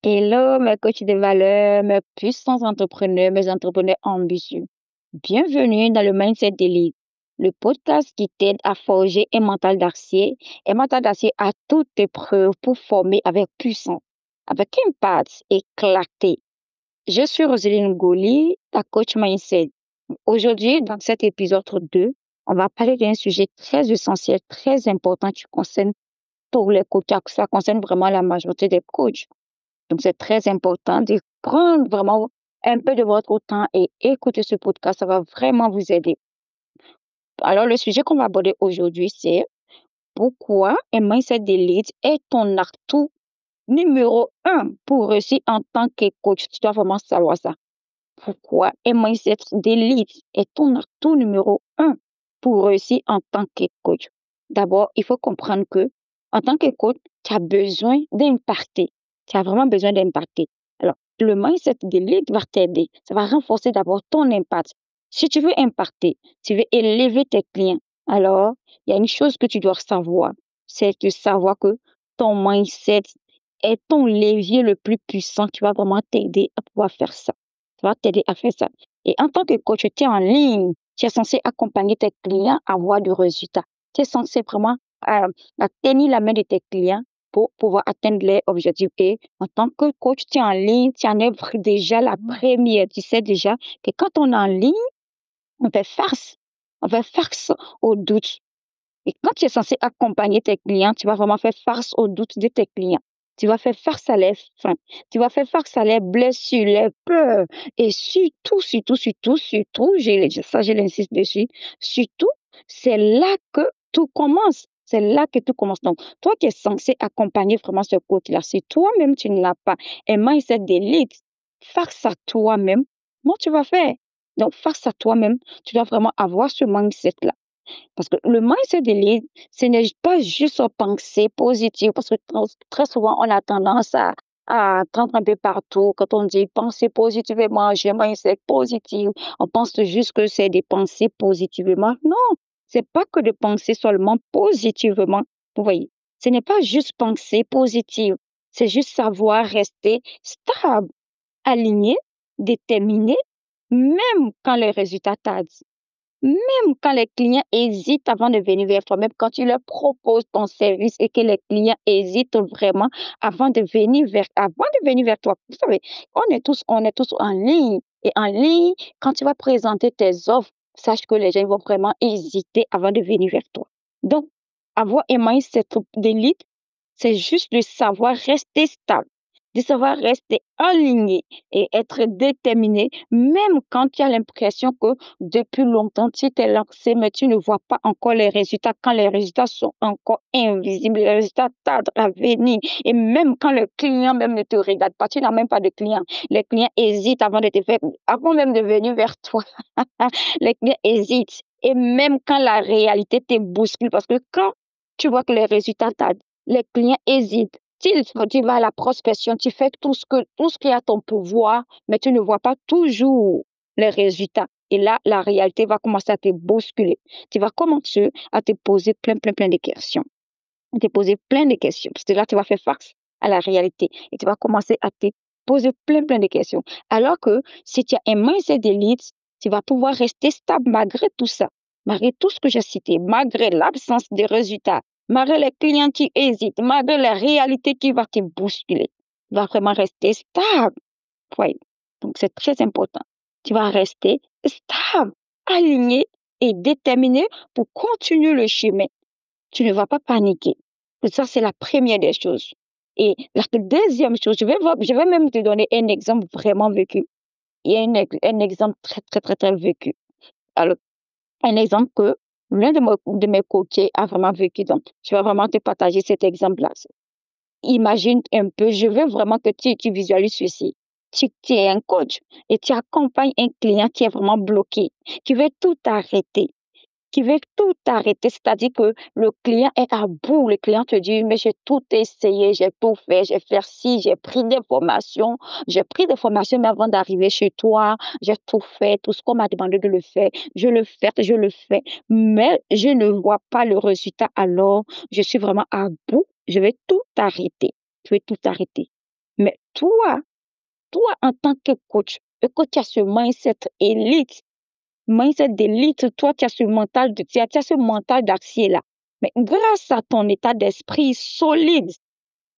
Hello, mes coachs de valeur, mes puissants entrepreneurs, mes entrepreneurs ambitieux. Bienvenue dans le Mindset d'Élite, le podcast qui t'aide à forger un mental d'acier à toute épreuve pour former avec puissance, avec impact et clarté. Je suis Roseline Goli, ta coach Mindset. Aujourd'hui, dans cet épisode 2, on va parler d'un sujet très essentiel, très important qui concerne tous les coachs. Ça concerne vraiment la majorité des coachs. Donc, c'est très important de prendre vraiment un peu de votre temps et écouter ce podcast. Ça va vraiment vous aider. Alors, le sujet qu'on va aborder aujourd'hui, c'est pourquoi un mindset d'élite est ton atout numéro un pour réussir en tant que coach. Tu dois vraiment savoir ça. Pourquoi un mindset d'élite est ton atout numéro un pour réussir en tant que coach. D'abord, il faut comprendre que en tant que coach, tu as besoin d'impacter. Tu as vraiment besoin d'impacter. Alors, le mindset d'élite va t'aider. Ça va renforcer d'abord ton impact. Si tu veux impacter, tu veux élever tes clients, alors il y a une chose que tu dois savoir, c'est de savoir que ton mindset est ton levier le plus puissant qui va vraiment t'aider à pouvoir faire ça. Ça va t'aider à faire ça. Et en tant que coach, tu es en ligne, tu es censé accompagner tes clients à avoir du résultat. Tu es censé vraiment tenir la main de tes clients pour pouvoir atteindre leurs objectifs. Et en tant que coach, tu es en ligne, tu en es déjà la première. Tu sais déjà que quand on est en ligne, on fait face. On fait face aux doutes. Et quand tu es censé accompagner tes clients, tu vas vraiment faire face aux doutes de tes clients. Tu vas faire face à leurs freins. Tu vas faire face à leurs blessures, leurs peurs. Et surtout, je l'insiste dessus, surtout, c'est là que tout commence. C'est là que tout commence. Donc, toi qui es censé accompagner vraiment ce coach-là, si toi-même tu ne l'as pas, un mindset d'élite, face à toi-même, comment tu vas faire? Donc, face à toi-même, tu dois vraiment avoir ce mindset-là. Parce que le mindset d'élite, ce n'est pas juste penser positive, parce que très souvent, on a tendance à prendre un peu partout. Quand on dit penser positivement, j'ai un mindset positif, on pense juste que c'est de penser positivement. Non, c'est pas que de penser seulement positivement. Vous voyez, ce n'est pas juste penser positive, c'est juste savoir rester stable, aligné, déterminé, même quand les résultats tardent. Même quand les clients hésitent avant de venir vers toi, même quand tu leur proposes ton service et que les clients hésitent vraiment avant de venir vers toi. Vous savez, on est tous en ligne. Et en ligne, quand tu vas présenter tes offres, sache que les gens vont vraiment hésiter avant de venir vers toi. Donc, avoir un mindset d'élite, c'est juste de savoir rester stable, de savoir rester aligné et être déterminé, même quand tu as l'impression que depuis longtemps, tu t'es lancé, mais tu ne vois pas encore les résultats, quand les résultats sont encore invisibles, les résultats tardent à venir. Et même quand le client même ne te regarde pas, tu n'as même pas de client. Les clients hésitent avant même de venir vers toi. Les clients hésitent. Et même quand la réalité te bouscule, parce que quand tu vois que les résultats tardent, les clients hésitent. Tu vas à la prospection, tu fais tout ce qui est à ton pouvoir, mais tu ne vois pas toujours les résultats. Et là, la réalité va commencer à te bousculer. Tu vas commencer à te poser plein de questions. À te poser plein de questions. Parce que là, tu vas faire face à la réalité. Et tu vas commencer à te poser plein de questions. Alors que si tu as un mindset d'élite, tu vas pouvoir rester stable malgré tout ça. Malgré tout ce que j'ai cité. Malgré l'absence de résultats. Malgré les clients qui hésitent. Malgré la réalité qui va te bousculer. Tu vas vraiment rester stable. Oui. Donc, c'est très important. Tu vas rester stable, aligné et déterminé pour continuer le chemin. Tu ne vas pas paniquer. Ça, c'est la première des choses. Et la deuxième chose, je vais même te donner un exemple vraiment vécu. Il y a un exemple très vécu. Alors, un exemple que l'un de mes coachés a vraiment vécu. Donc, je vais vraiment te partager cet exemple-là. Imagine un peu, je veux vraiment que tu visualises ceci. Tu es un coach et tu accompagnes un client qui est vraiment bloqué, qui veut tout arrêter, c'est-à-dire que le client est à bout. Le client te dit, mais j'ai tout essayé, j'ai tout fait, j'ai fait ci, j'ai pris des formations, mais avant d'arriver chez toi, j'ai tout fait, tout ce qu'on m'a demandé de le faire, je le fais, mais je ne vois pas le résultat. Alors, je suis vraiment à bout, je vais tout arrêter. Je vais tout arrêter. Mais toi, en tant que coach, et que tu as ce mindset d'élite, toi, tu as ce mental tu as ce mental d'acier-là. Mais grâce à ton état d'esprit solide,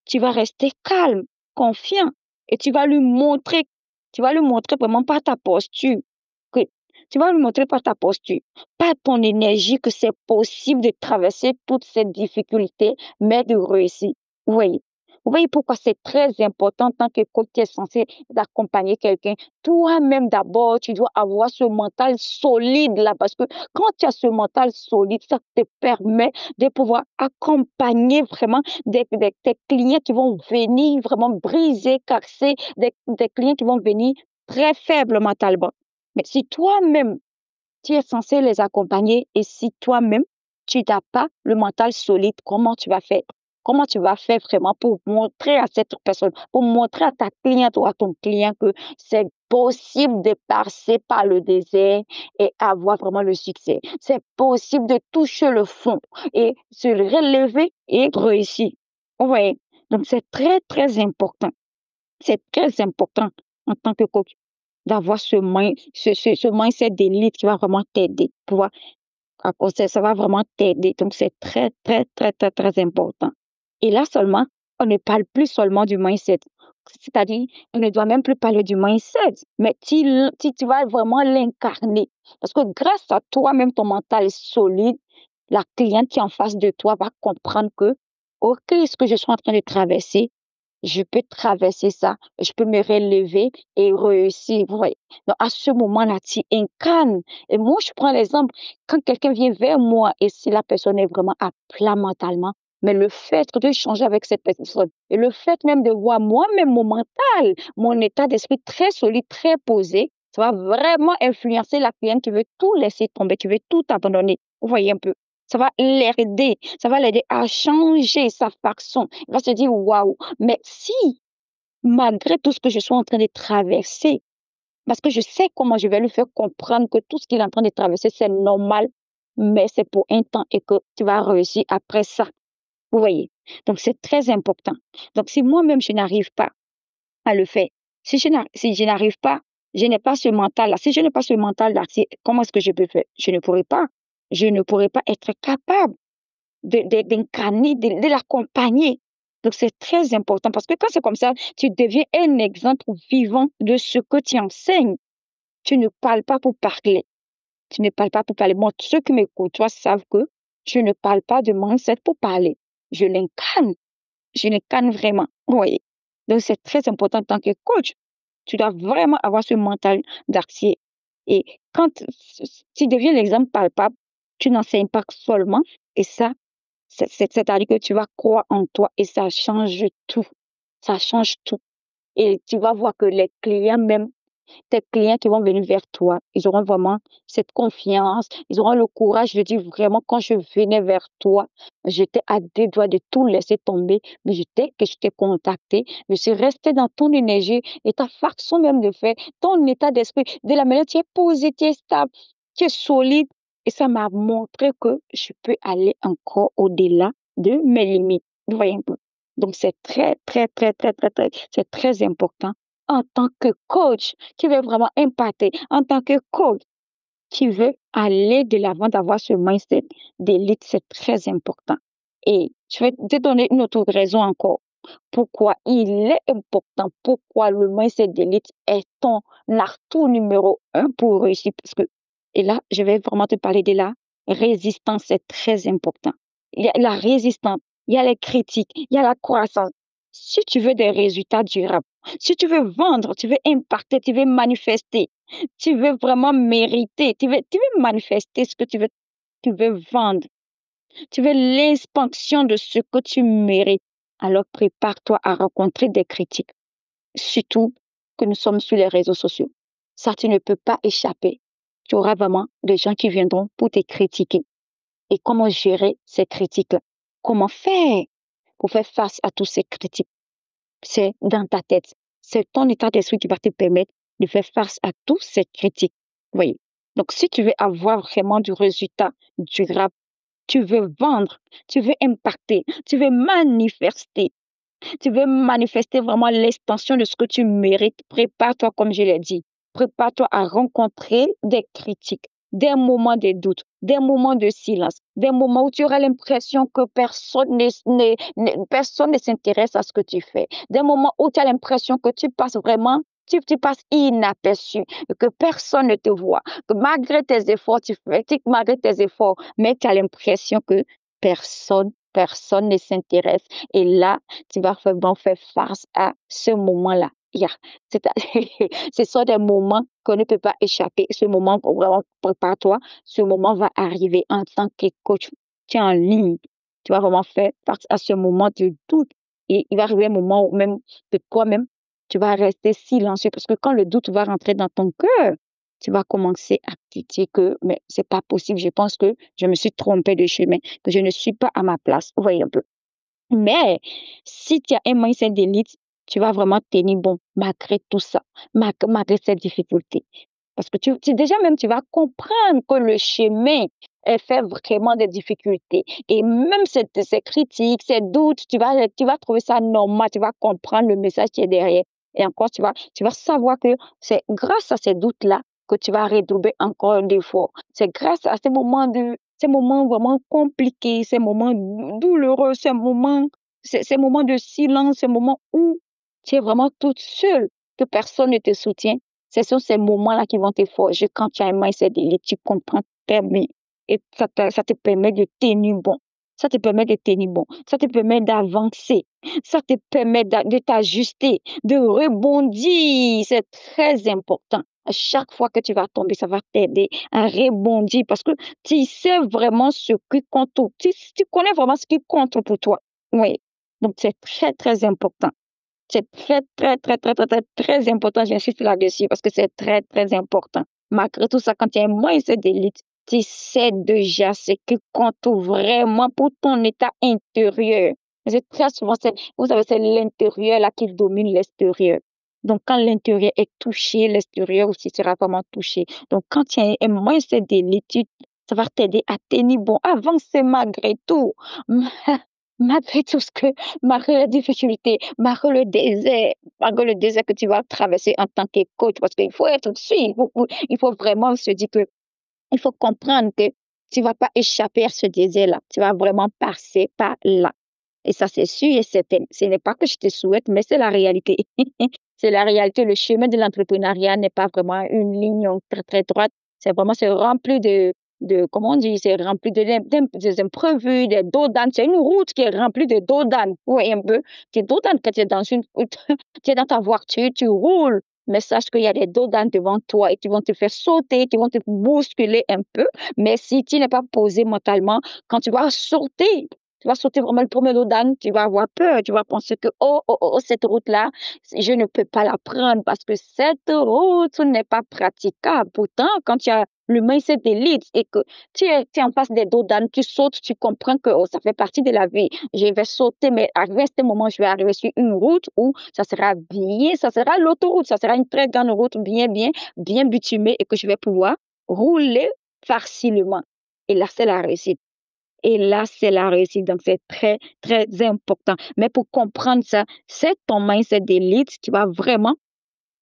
tu vas rester calme, confiant et tu vas lui montrer vraiment par ta posture que tu vas lui montrer par ta posture, par ton énergie que c'est possible de traverser toutes ces difficultés, mais de réussir. Vous voyez? Vous voyez pourquoi c'est très important en tant que coach, tu es censé d'accompagner quelqu'un. Toi-même d'abord, tu dois avoir ce mental solide là parce que quand tu as ce mental solide, ça te permet de pouvoir accompagner vraiment des clients qui vont venir vraiment briser, casser, des clients qui vont venir très faibles mentalement. Mais si toi-même, tu es censé les accompagner et si toi-même, tu n'as pas le mental solide, comment tu vas faire? Comment tu vas faire vraiment pour montrer à cette personne, pour montrer à ta cliente ou à ton client que c'est possible de passer par le désert et avoir vraiment le succès. C'est possible de toucher le fond et se relever et réussir. Vous voyez? Donc, c'est très, très important. C'est très important en tant que coach d'avoir ce mindset d'élite qui va vraiment t'aider. Tu vois, ça va vraiment t'aider. Donc, c'est très, très, très, très, très important. Et là seulement, on ne parle plus seulement du mindset. C'est-à-dire, on ne doit même plus parler du mindset, mais tu vas vraiment l'incarner. Parce que grâce à toi-même, ton mental est solide, la cliente qui est en face de toi va comprendre que, OK, ce que je suis en train de traverser, je peux traverser ça, je peux me relever et réussir. Vous voyez? Donc, à ce moment-là, tu incarnes. Et moi, je prends l'exemple, quand quelqu'un vient vers moi et si la personne est vraiment à plat mentalement, mais le fait de changer avec cette personne et le fait même de voir moi-même mon mental, mon état d'esprit très solide, très posé, ça va vraiment influencer la cliente qui veut tout laisser tomber, qui veut tout abandonner. Vous voyez un peu? Ça va l'aider à changer sa façon. Il va se dire, waouh, mais si, malgré tout ce que je suis en train de traverser, parce que je sais comment je vais lui faire comprendre que tout ce qu'il est en train de traverser, c'est normal, mais c'est pour un temps et que tu vas réussir après ça. Vous voyez? Donc, c'est très important. Donc, si moi-même, je n'arrive pas à le faire, si je n'arrive pas, je n'ai pas ce mental-là. Si je n'ai pas ce mental-là, comment est-ce que je peux faire? Je ne pourrai pas. Je ne pourrai pas être capable d'incarner, de l'accompagner. Donc, c'est très important parce que quand c'est comme ça, tu deviens un exemple vivant de ce que tu enseignes. Tu ne parles pas pour parler. Tu ne parles pas pour parler. Moi, ceux qui m'écoutent, toi, savent que je ne parle pas de mindset pour parler. Je l'incarne. Je l'incarne vraiment. Oui. Donc, c'est très important en tant que coach. Tu dois vraiment avoir ce mental d'acier. Et quand tu deviens l'exemple palpable, tu n'enseignes pas seulement. Et ça, c'est-à-dire que tu vas croire en toi et ça change tout. Ça change tout. Et tu vas voir que les clients, même tes clients qui vont venir vers toi, ils auront vraiment cette confiance, ils auront le courage de dire vraiment, quand je venais vers toi, j'étais à deux doigts de tout laisser tomber, mais dès que je t'ai contacté, je suis restée dans ton énergie et ta façon même de faire, ton état d'esprit, de la manière tu es posé, tu es stable, tu es solide, et ça m'a montré que je peux aller encore au-delà de mes limites. Vous voyez un peu? Donc, c'est très, très, très, très, très, très, c'est très important en tant que coach qui veut vraiment impacter, en tant que coach qui veut aller de l'avant, d'avoir ce mindset d'élite, c'est très important. Et je vais te donner une autre raison encore. Pourquoi il est important, pourquoi le mindset d'élite est ton atout numéro un pour réussir. Parce que, et là, je vais vraiment te parler de la résistance, c'est très important. Il y a la résistance, il y a les critiques, il y a la croissance. Si tu veux des résultats durables, si tu veux vendre, tu veux impacter, tu veux manifester, tu veux vraiment mériter, tu veux manifester ce que tu veux vendre, tu veux l'expansion de ce que tu mérites. Alors prépare-toi à rencontrer des critiques, surtout que nous sommes sur les réseaux sociaux. Ça, tu ne peux pas échapper. Tu auras vraiment des gens qui viendront pour te critiquer. Et comment gérer ces critiques-là? Comment faire pour faire face à tous ces critiques? C'est dans ta tête. C'est ton état d'esprit qui va te permettre de faire face à toutes ces critiques. Oui. Donc, si tu veux avoir vraiment du résultat durable, tu veux vendre, tu veux impacter, tu veux manifester, Tu veux manifester vraiment l'extension de ce que tu mérites. Prépare-toi, comme je l'ai dit. Prépare-toi à rencontrer des critiques, des moments de doute, des moments de silence, des moments où tu auras l'impression que personne ne s'intéresse à ce que tu fais, des moments où tu as l'impression que tu passes vraiment, tu passes inaperçu, que personne ne te voit, que malgré tes efforts, malgré tes efforts, mais tu as l'impression que personne ne s'intéresse. Et là, tu vas vraiment faire face à ce moment-là. Yeah. C'est ce sont des moments qu'on ne peut pas échapper. Ce moment, vraiment, prépare-toi. Ce moment va arriver en tant que coach. Tu es en ligne. Tu vas vraiment faire face à ce moment de doute. Et il va arriver un moment où même que toi-même, tu vas rester silencieux parce que quand le doute va rentrer dans ton cœur, tu vas commencer à te dire que mais c'est pas possible. Je pense que je me suis trompée de chemin, que je ne suis pas à ma place. Vous voyez un peu. Mais si tu as un mindset d'élite, tu vas vraiment tenir bon malgré tout ça, malgré ces difficultés. Parce que déjà même, tu vas comprendre que le chemin est fait vraiment des difficultés. Et même ces critiques, ces doutes, tu vas trouver ça normal, tu vas comprendre le message qui est derrière. Et encore, tu vas savoir que c'est grâce à ces doutes-là que tu vas redoubler encore d'efforts. C'est grâce à ces moments vraiment compliqués, ces moments douloureux, ces moments de silence, ces moments où tu es vraiment toute seule, que personne ne te soutient. Ce sont ces moments-là qui vont te forger quand tu as un mindset d'élite, tu comprends très bien. Et ça te permet de tenir bon. Ça te permet de tenir bon. Ça te permet d'avancer. Ça te permet de t'ajuster, de rebondir. C'est très important. À chaque fois que tu vas tomber, ça va t'aider à rebondir parce que tu sais vraiment ce qui compte. Tu connais vraiment ce qui compte pour toi. Oui. Donc, c'est très, très important. C'est très, très, très, très, très, très, très important. J'insiste là-dessus parce que c'est très, très important. Malgré tout ça, quand tu as un mindset d'élite, tu sais déjà ce qui compte vraiment pour ton état intérieur. C'est très souvent, vous savez, c'est l'intérieur là qui domine l'extérieur. Donc, quand l'intérieur est touché, l'extérieur aussi sera vraiment touché. Donc, quand tu as un mindset d'élite, ça va t'aider à tenir bon, avancer malgré tout. Malgré tout malgré les difficultés, malgré le désert que tu vas traverser en tant que coach, parce qu'il faut être sûr, il faut vraiment se dire que, il faut comprendre que tu vas pas échapper à ce désert-là. Tu vas vraiment passer par là. Et ça, c'est sûr et certain. Ce n'est pas que je te souhaite, mais c'est la réalité. C'est la réalité. Le chemin de l'entrepreneuriat n'est pas vraiment une ligne très, très droite. C'est rempli comment on dit, c'est rempli des imprévus, des dos d'âne. C'est une route qui est remplie de dos d'âne. Oui, un peu. Tu es dos d'âne quand tu es tu es dans ta voiture, tu roules. Mais sache qu'il y a des dos d'âne devant toi et qui vont te faire sauter, qui vont te bousculer un peu. Mais si tu n'es pas posé mentalement, quand tu vas sauter vraiment le premier dos d'âne, tu vas avoir peur, tu vas penser que, oh, oh, oh, cette route-là, je ne peux pas la prendre parce que cette route n'est pas praticable. Pourtant, quand tu as le mindset d'élite et que tu es en face des dos d'âne, tu sautes, tu comprends que oh, ça fait partie de la vie. Je vais sauter, mais à ce moment, je vais arriver sur une route où ça sera l'autoroute, ça sera une très grande route bien bitumée et que je vais pouvoir rouler facilement. Et là, c'est la réussite. Et là, c'est la réussite. Donc, c'est très, très important. Mais pour comprendre ça, c'est ton mindset d'élite qui va vraiment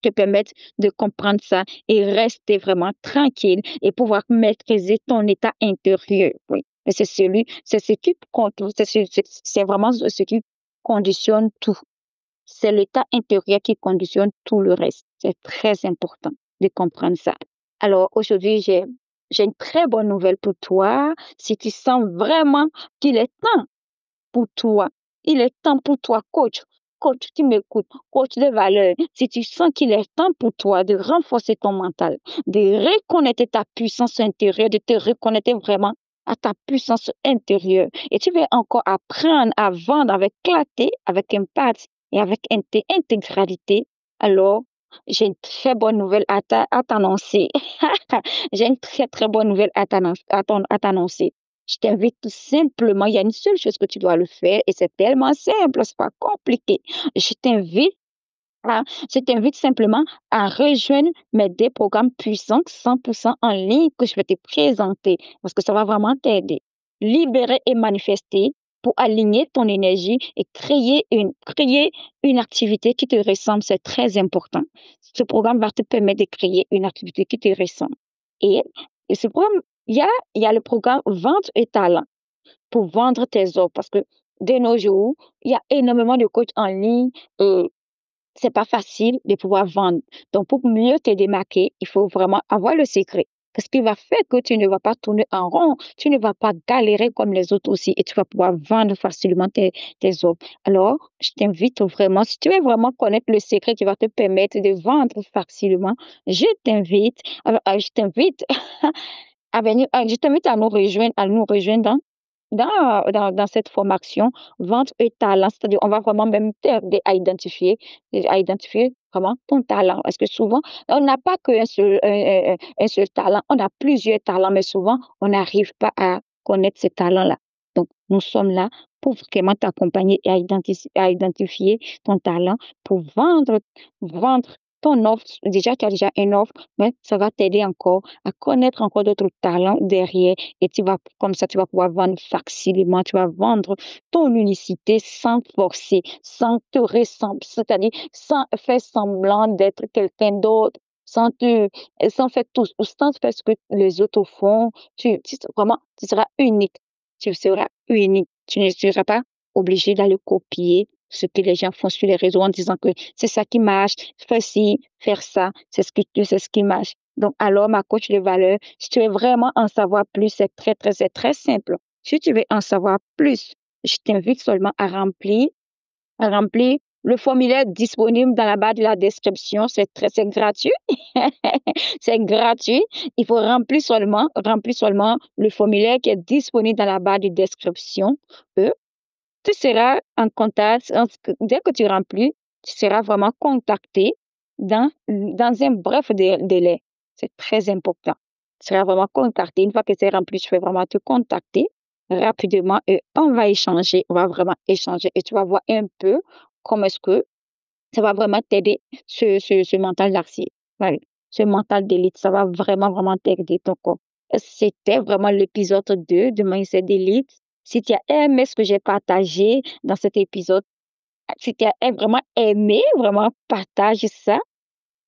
te permettre de comprendre ça et rester vraiment tranquille et pouvoir maîtriser ton état intérieur. Oui. Et c'est ce qui compte, c'est vraiment ce qui conditionne tout. C'est l'état intérieur qui conditionne tout le reste. C'est très important de comprendre ça. Alors aujourd'hui, j'ai une très bonne nouvelle pour toi. Si tu sens vraiment qu'il est temps pour toi, il est temps pour toi, coach. Coach, tu m'écoutes, coach de valeur. Si tu sens qu'il est temps pour toi de renforcer ton mental, de reconnaître ta puissance intérieure, de te reconnaître vraiment à ta puissance intérieure. Et tu veux encore apprendre à vendre avec clarté, avec impact et avec intégralité. Alors, j'ai une très bonne nouvelle à t'annoncer. J'ai une très, très bonne nouvelle à t'annoncer. Je t'invite tout simplement, il y a une seule chose que tu dois le faire et c'est tellement simple, c'est pas compliqué. Je t'invite je t'invite simplement à rejoindre mes deux programmes puissants 100% en ligne que je vais te présenter parce que ça va vraiment t'aider. Libérer et manifester pour aligner ton énergie et créer une activité qui te ressemble. C'est très important. Ce programme va te permettre de créer une activité qui te ressemble. Et, et ce programme, il y a le programme Vente et Talent pour vendre tes offres parce que de nos jours, il y a énormément de coachs en ligne. C'est pas facile de pouvoir vendre. Donc, pour mieux te démarquer, il faut vraiment avoir le secret. Qu'est-ce qui va faire que tu ne vas pas tourner en rond, tu ne vas pas galérer comme les autres aussi et tu vas pouvoir vendre facilement tes offres. Alors, je t'invite vraiment, si tu veux vraiment connaître le secret qui va te permettre de vendre facilement, je t'invite je t'invite à nous rejoindre dans cette formation vente et talent. C'est-à-dire, on va vraiment même t'aider à identifier vraiment ton talent. Parce que souvent, on n'a pas qu'un seul talent, on a plusieurs talents, mais souvent, on n'arrive pas à connaître ces talents-là. Donc, nous sommes là pour vraiment t'accompagner et à identifier ton talent pour vendre ton offre. Déjà, tu as déjà une offre, mais ça va t'aider encore à connaître encore d'autres talents derrière et comme ça, tu vas pouvoir vendre facilement. Tu vas vendre ton unicité sans forcer, sans te ressembler, c'est-à-dire sans faire semblant d'être quelqu'un d'autre, sans faire ce que les autres font. Vraiment, tu seras unique. Tu seras unique. Tu ne seras pas obligé d'aller copier ce que les gens font sur les réseaux en disant que c'est ça qui marche, fais ci, faire ça, c'est ce qui marche. Donc, alors, ma coach de valeur, si tu veux vraiment en savoir plus, c'est très simple. Si tu veux en savoir plus, je t'invite seulement à remplir le formulaire disponible dans la barre de la description. C'est gratuit. C'est gratuit. Il faut remplir seulement le formulaire qui est disponible dans la barre de description. Euh, Tu seras en contact, dès que tu remplis, tu seras vraiment contacté dans un bref délai. C'est très important. Tu seras vraiment contacté. Une fois que c'est rempli, je vais vraiment te contacter rapidement et on va échanger. On va vraiment échanger et tu vas voir un peu comment est-ce que ça va vraiment t'aider, ce mental d'acier. Ouais, ce mental d'élite, ça va vraiment, vraiment t'aider. Donc, c'était vraiment l'épisode 2 de Mindset d'élite. Si tu as aimé ce que j'ai partagé dans cet épisode, si tu as vraiment aimé, vraiment partage ça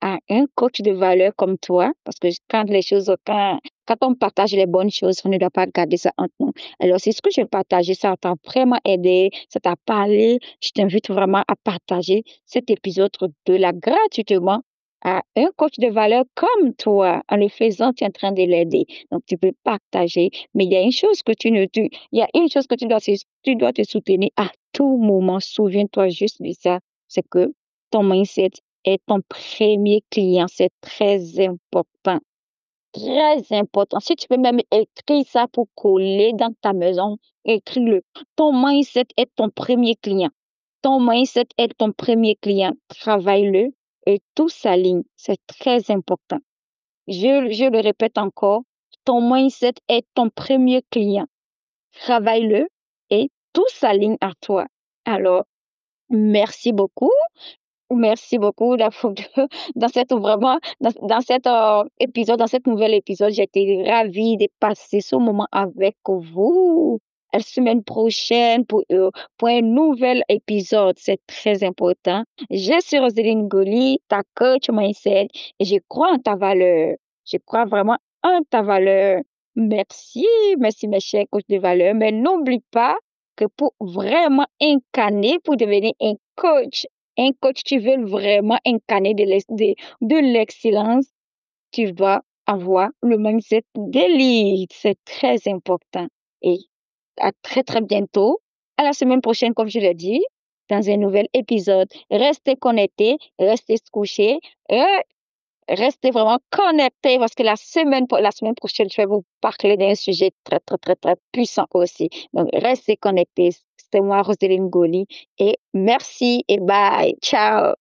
à un coach de valeur comme toi, parce que quand on partage les bonnes choses, on ne doit pas garder ça entre nous. Alors, c'est ce que j'ai partagé, ça t'a vraiment aidé, ça t'a parlé. Je t'invite vraiment à partager cet épisode de la gratuitement à un coach de valeur comme toi. En le faisant, tu es en train de l'aider. Donc, tu peux partager. Mais il y a une chose que il y a une chose que tu dois te soutenir à tout moment. Souviens-toi juste de ça. C'est que ton mindset est ton premier client. C'est très important. Très important. Si tu peux même écrire ça pour coller dans ta maison, écris-le. Ton mindset est ton premier client. Ton mindset est ton premier client. Travaille-le et tout s'aligne. C'est très important. Je le répète encore. Ton mindset est ton premier client. Travaille-le et tout s'aligne à toi. Alors, merci beaucoup. Merci beaucoup dans cette vraiment dans cet épisode, dans cet nouvel épisode. J'ai été ravie de passer ce moment avec vous. À la semaine prochaine pour un nouvel épisode. C'est très important. Je suis Roselyne Goli, ta coach mindset, et je crois en ta valeur. Je crois vraiment en ta valeur. Merci, merci mes chers coachs de valeur. Mais n'oublie pas que pour vraiment incarner, pour devenir un coach qui veut vraiment incarner de l'excellence, tu vas avoir le mindset d'élite. C'est très important. Et à très, très bientôt. À la semaine prochaine, comme je l'ai dit, dans un nouvel épisode. Restez connectés, restez couchés et restez vraiment connectés parce que la semaine prochaine, je vais vous parler d'un sujet très, très, très, très puissant aussi. Donc, restez connectés. C'était moi, Roselyne Goli, et merci et bye. Ciao.